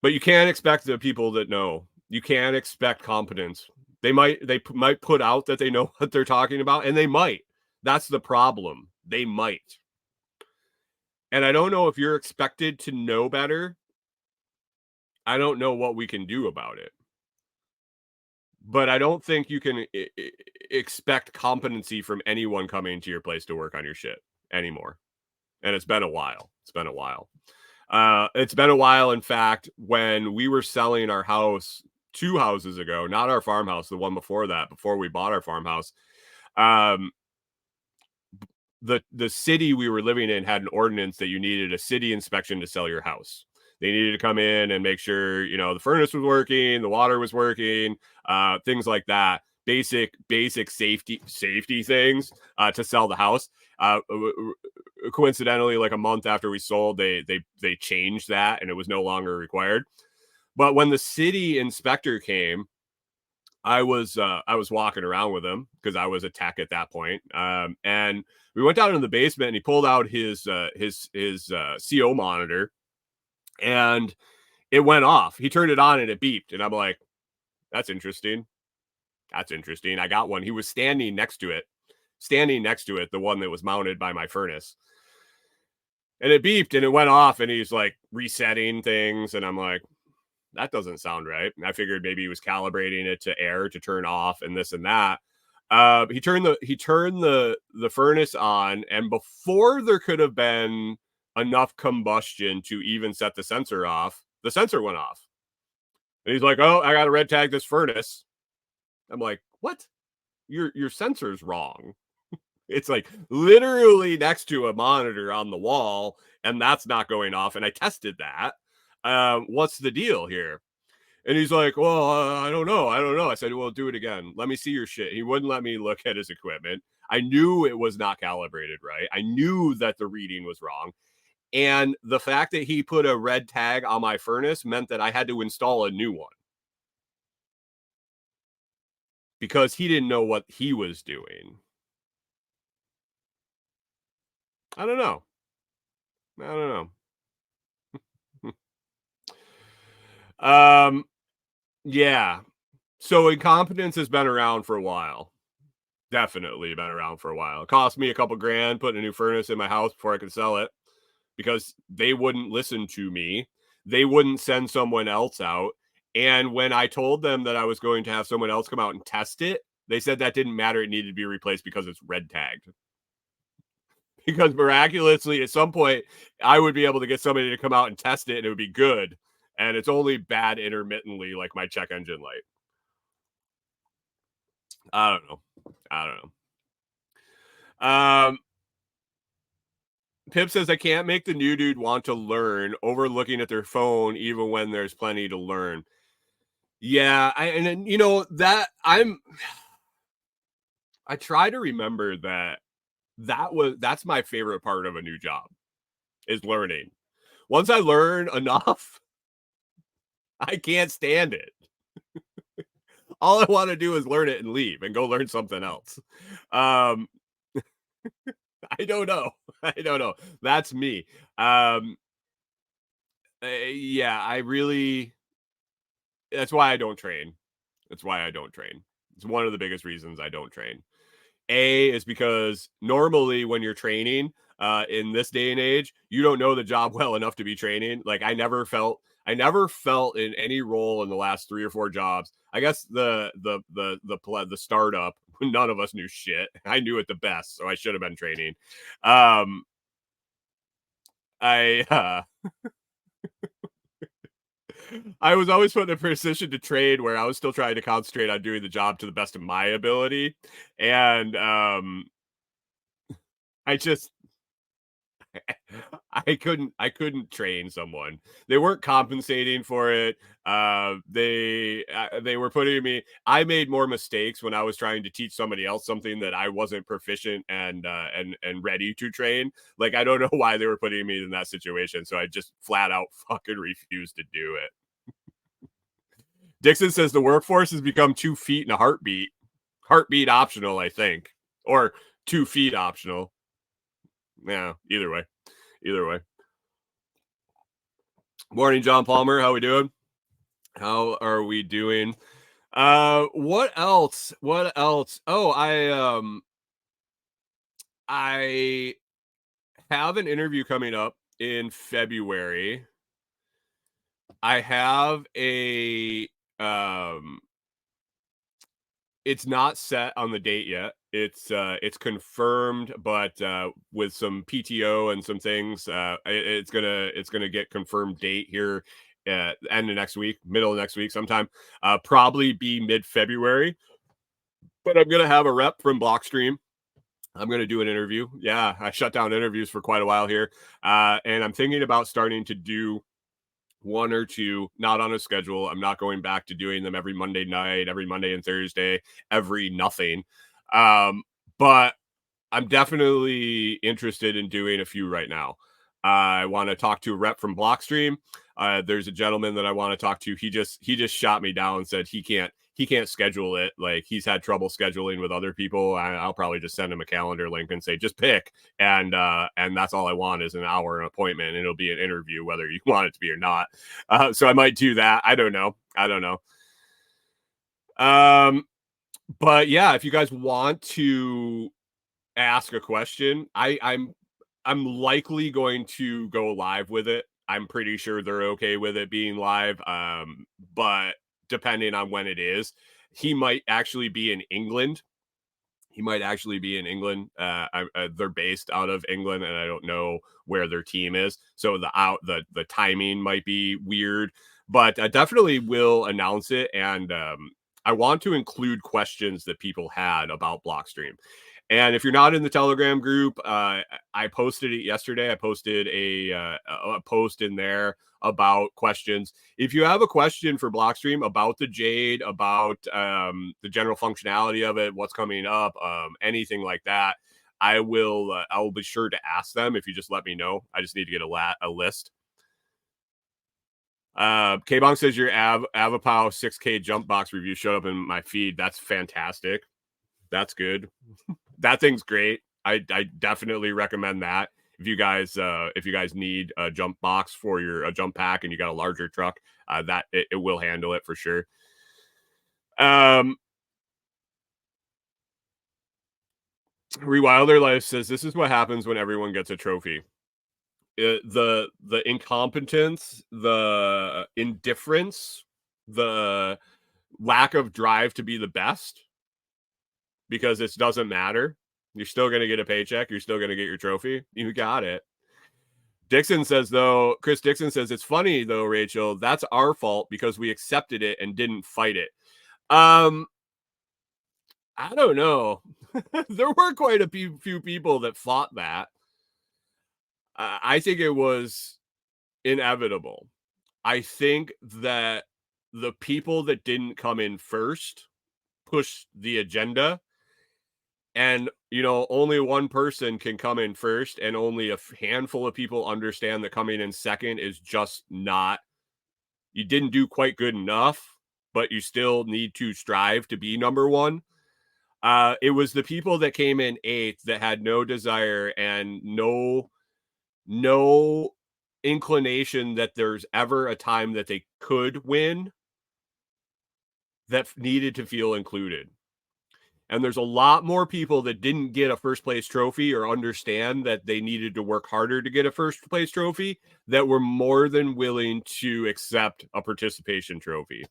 But you can't expect the people that know. You can't expect competence. They might put out that they know what they're talking about, and they might. That's the problem. They might. And I don't know if you're expected to know better. I don't know what we can do about it. But I don't think you can expect competency from anyone coming to your place to work on your shit anymore. And it's been a while. It's been a while. It's been a while, in fact, when we were selling our house 2 houses ago, not our farmhouse, the one before that, before we bought our farmhouse. The city we were living in had an ordinance that you needed a city inspection to sell your house. They needed to come in and make sure, the furnace was working, the water was working, things like that. Basic safety things to sell the house. Coincidentally, like a month after we sold, they changed that and it was no longer required. But when the city inspector came, I was walking around with him because I was a tech at that point. And we went down in the basement and he pulled out his CO monitor and it went off. He turned it on and it beeped. And I'm like, that's interesting. That's interesting. I got one. He was standing next to it, the one that was mounted by my furnace. And it beeped and it went off and he's like resetting things. And I'm like, that doesn't sound right. And I figured maybe he was calibrating it to air to turn off and this and that. He turned the furnace on, and before there could have been enough combustion to even set the sensor off, the sensor went off. And he's like, "Oh, I got to red tag this furnace." I'm like, "What? Your sensor's wrong." It's like literally next to a monitor on the wall, and that's not going off. And I tested that. What's the deal here? And he's like, well, I don't know. I said, well, do it again. Let me see your shit. He wouldn't let me look at his equipment. I knew it was not calibrated right. I knew that the reading was wrong. And the fact that he put a red tag on my furnace meant that I had to install a new one. Because he didn't know what he was doing. I don't know. Yeah. So incompetence has been around for a while. Definitely been around for a while. It cost me a couple grand putting a new furnace in my house before I could sell it because they wouldn't listen to me. They wouldn't send someone else out. And when I told them that I was going to have someone else come out and test it, they said that didn't matter. It needed to be replaced because it's red tagged. Because miraculously, at some point, I would be able to get somebody to come out and test it and it would be good. And it's only bad intermittently, like my check engine light. I don't know. Pip says, I can't make the new dude want to learn over looking at their phone, even when there's plenty to learn. Yeah. I try to remember that's my favorite part of a new job is learning. Once I learn enough, I can't stand it. All I want to do is learn it and leave and go learn something else. I don't know. That's me. Yeah, that's why I don't train. It's one of the biggest reasons I don't train. A is because normally when you're training, in this day and age, you don't know the job well enough to be training. Like I never felt in any role in the last 3 or 4 jobs. I guess the startup, none of us knew shit. I knew it the best, so I should have been training. I was always put in a position to trade where I was still trying to concentrate on doing the job to the best of my ability. And I couldn't train someone. They weren't compensating for it. They were putting me. I made more mistakes when I was trying to teach somebody else something that I wasn't proficient and ready to train. Like I don't know why they were putting me in that situation. So I just flat out fucking refused to do it. Dixon says the workforce has become 2 feet and a heartbeat. Heartbeat optional, I think, or 2 feet optional. Yeah, either way. Morning, John Palmer. How we doing? How are we doing? What else? Oh, I have an interview coming up in February. I have a it's not set on the date yet. It's confirmed, but with some PTO and some things, it's gonna get confirmed date here at the end of next week, middle of next week, sometime. Probably be mid-February. But I'm gonna have a rep from Blockstream. I'm going to do an interview. Yeah, I shut down interviews for quite a while here. And I'm thinking about starting to do one or two, not on a schedule. I'm not going back to doing them every Monday night, every Monday and Thursday, every nothing. But I'm definitely interested in doing a few right now. I want to talk to a rep from Blockstream. There's a gentleman that I want to talk to. He just shot me down and said he can't schedule it. Like, he's had trouble scheduling with other people. I'll probably just send him a calendar link and say, just pick. And that's all I want is an hour appointment, and it'll be an interview, whether you want it to be or not. So I might do that. I don't know. But yeah, if you guys want to ask a question, I'm likely going to go live with it. I'm pretty sure they're okay with it being live. But depending on when it is, he might actually be in England. They're based out of England, and I don't know where their team is, so the timing might be weird. But I definitely will announce it, and I want to include questions that people had about Blockstream. And if you're not in the Telegram group, I posted it yesterday. I posted a post in there about questions. If you have a question for Blockstream about the Jade, about the general functionality of it, what's coming up, anything like that, I will be sure to ask them if you just let me know. I just need to get a list. K-Bong says your Avapow 6K jump box review showed up in my feed. That's fantastic. That's good. That thing's great. I definitely recommend that. If you guys need a jump box for a jump pack and you got a larger truck, that it will handle it for sure. Rewilder Life says this is what happens when everyone gets a trophy. The incompetence, the indifference, the lack of drive to be the best, because it doesn't matter. You're still going to get a paycheck. You're still going to get your trophy. You got it. Chris Dixon says, it's funny, though, Rachel, that's our fault because we accepted it and didn't fight it. I don't know. There were quite a few people that fought that. I think it was inevitable. I think that the people that didn't come in first pushed the agenda. And, only one person can come in first, and only a handful of people understand that coming in second is just not, you didn't do quite good enough, but you still need to strive to be number one. It was the people that came in eighth that had no desire and no inclination that there's ever a time that they could win, that needed to feel included. And there's a lot more people that didn't get a first place trophy or understand that they needed to work harder to get a first place trophy that were more than willing to accept a participation trophy.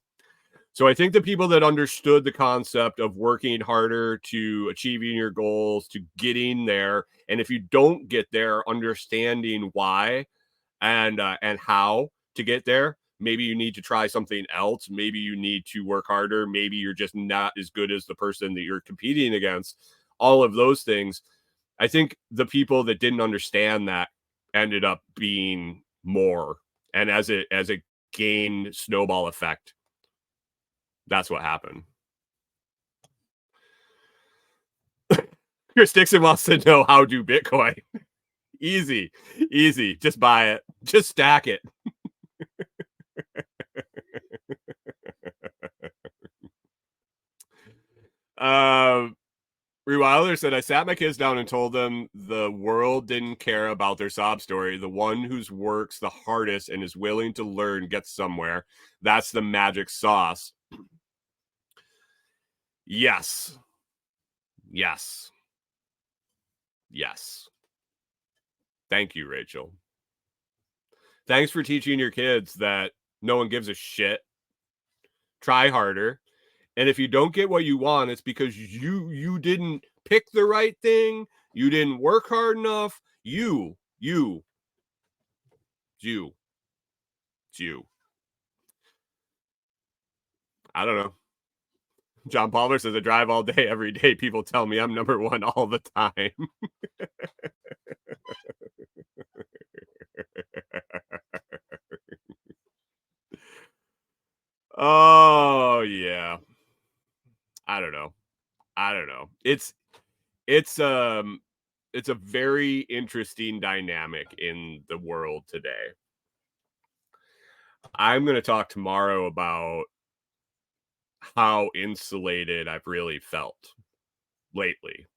So I think the people that understood the concept of working harder to achieving your goals, to getting there, and if you don't get there, understanding why and how to get there. Maybe you need to try something else. Maybe you need to work harder. Maybe you're just not as good as the person that you're competing against. All of those things. I think the people that didn't understand that ended up being more. And as it gained snowball effect, that's what happened. Chris Dixon wants to know how to Bitcoin. Easy. Just buy it. Just stack it. Rewilder said, I sat my kids down and told them the world didn't care about their sob story. The one who's works the hardest and is willing to learn gets somewhere. That's the magic sauce. Yes. Yes. Thank you, Rachel. Thanks for teaching your kids that no one gives a shit. Try harder. And if you don't get what you want, it's because you didn't pick the right thing. You didn't work hard enough. You. I don't know. John Palmer says I drive all day, every day. People tell me I'm number one all the time. Oh yeah. I don't know. It's a very interesting dynamic in the world today. I'm going to talk tomorrow about how insulated I've really felt lately,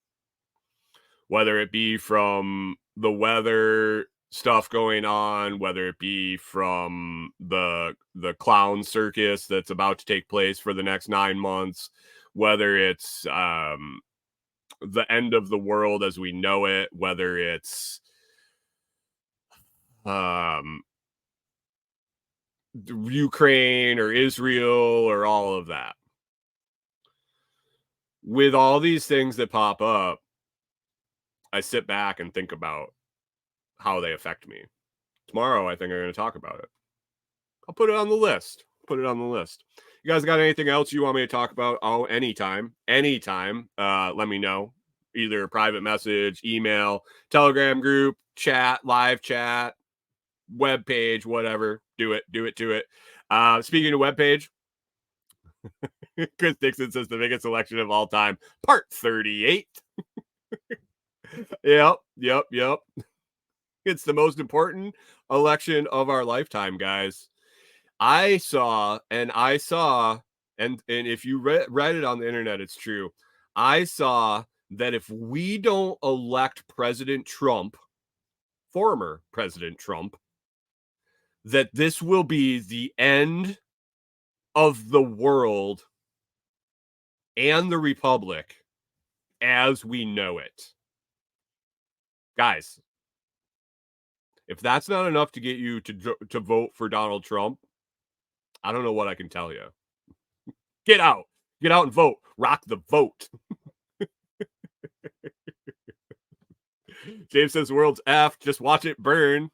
whether it be from the weather stuff going on, whether it be from the clown circus that's about to take place for the next 9 months, whether it's the end of the world as we know it, whether it's Ukraine or Israel or all of that. With all these things that pop up, I sit back and think about how they affect me. Tomorrow, I think I'm going to talk about it. I'll put it on the list. You guys got anything else you want me to talk about? Oh, anytime. Let me know. Either private message, email, Telegram group, chat, live chat, web page, whatever. Do it. Speaking of web page, Chris Dixon says the biggest election of all time, part 38. Yep. It's the most important election of our lifetime, guys. I saw, and if you read it on the internet, it's true. I saw that if we don't elect President Trump, former President Trump, that this will be the end of the world and the republic as we know it. Guys, if that's not enough to get you to vote for Donald Trump, I don't know what I can tell you. Get out and vote. Rock the vote. James says world's F, just watch it burn.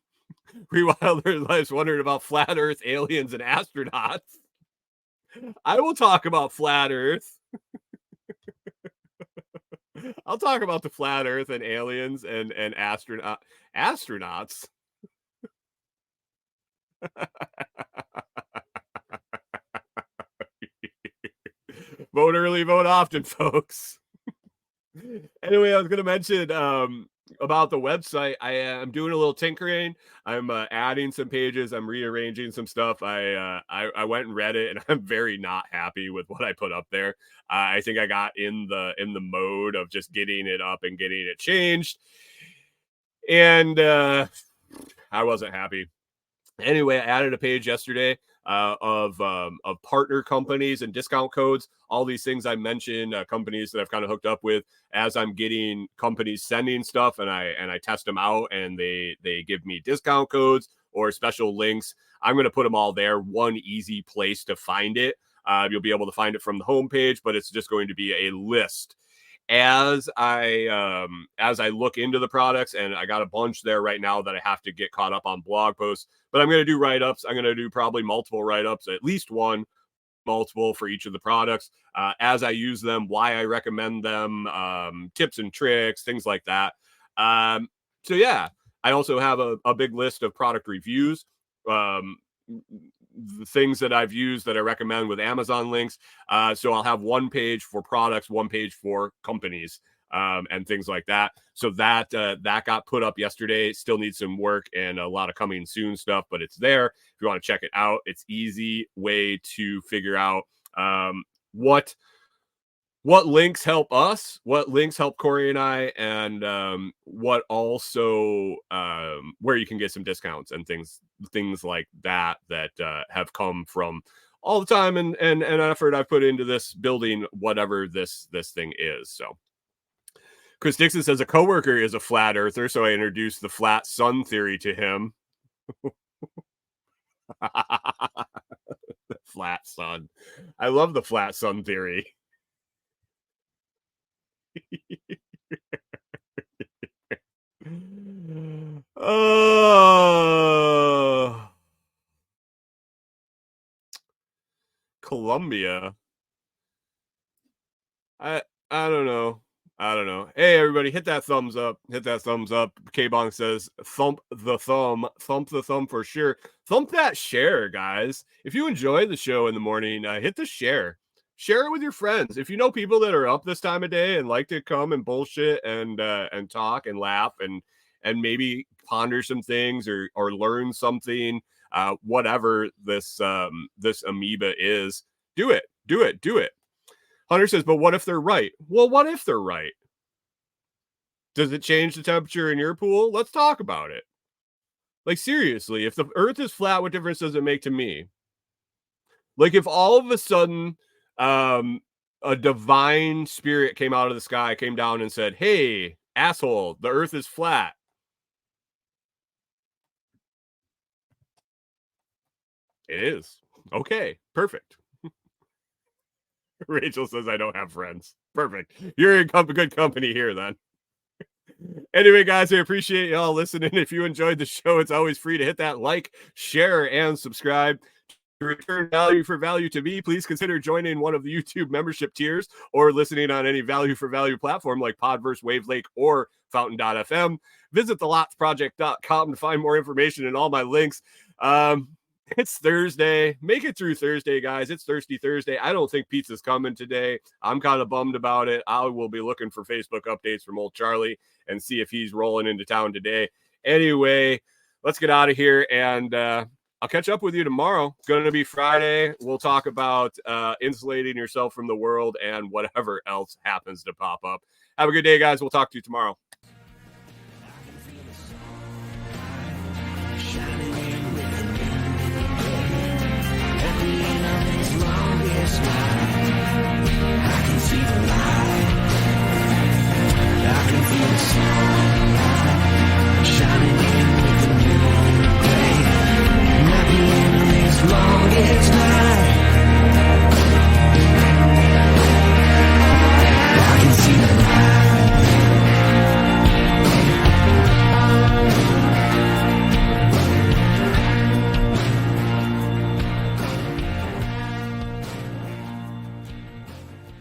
Rewild their lives wondering about flat earth, aliens, and astronauts. I will talk about flat earth. I'll talk about the flat earth and aliens and astronauts. Vote early, vote often, folks. Anyway, I was going to mention about the website. I am doing a little tinkering. I'm adding some pages. I'm rearranging some stuff. I went and read it, and I'm very not happy with what I put up there. I think I got in the mode of just getting it up and getting it changed, and I wasn't happy. Anyway, I added a page yesterday of partner companies and discount codes, all these things I mentioned, companies that I've kind of hooked up with as I'm getting companies sending stuff, and I test them out, and they give me discount codes or special links. I'm going to put them all there. One easy place to find it. You'll be able to find it from the homepage, but it's just going to be a list. As I look into the products, and I got a bunch there right now that I have to get caught up on blog posts, but I'm going to do write-ups. I'm going to do probably multiple write-ups, at least one, multiple for each of the products, as I use them, why I recommend them, tips and tricks, things like that. So yeah, I also have a big list of product reviews, the things that I've used that I recommend with Amazon links. So I'll have one page for products, one page for companies, and things like that. So that got put up yesterday. Still needs some work and a lot of coming soon stuff, but it's there. If you want to check it out, it's easy way to figure out what links help us, what links help Corey and I, and what also where you can get some discounts and things like that have come from all the time and effort I've put into this building, whatever this thing is. So Chris Dixon says a coworker is a flat earther, so I introduced the flat sun theory to him. The flat sun. I love the flat sun theory. Oh, Colombia. I don't know. I don't know. Hey, everybody, hit that thumbs up. Hit that thumbs up. K-Bong says, thump the thumb. Thump the thumb for sure. Thump that share, guys. If you enjoy the show in the morning, hit the share. Share it with your friends. If you know people that are up this time of day and like to come and bullshit and talk and laugh and maybe ponder some things or learn something, whatever this amoeba is, do it. Hunter says, but what if they're right? Well, what if they're right? Does it change the temperature in your pool? Let's talk about it. Like, seriously, if the earth is flat, what difference does it make to me? Like, if all of a sudden a divine spirit came out of the sky, came down and said, hey, asshole, the earth is flat. It is. Okay, perfect. Rachel says, I don't have friends. Perfect. You're in good company here then. Anyway, guys, I appreciate y'all listening. If you enjoyed the show, it's always free to hit that like, share, and subscribe. To return value for value to me, please consider joining one of the YouTube membership tiers or listening on any value for value platform like Podverse, Wavelake, or Fountain.fm. Visit thelotsproject.com to find more information and all my links. It's Thursday. Make it through Thursday, guys. It's Thirsty Thursday. I don't think pizza's coming today. I'm kind of bummed about it. I will be looking for Facebook updates from old Charlie and see if he's rolling into town today. Anyway, let's get out of here, and I'll catch up with you tomorrow. It's going to be Friday. We'll talk about insulating yourself from the world and whatever else happens to pop up. Have a good day, guys. We'll talk to you tomorrow.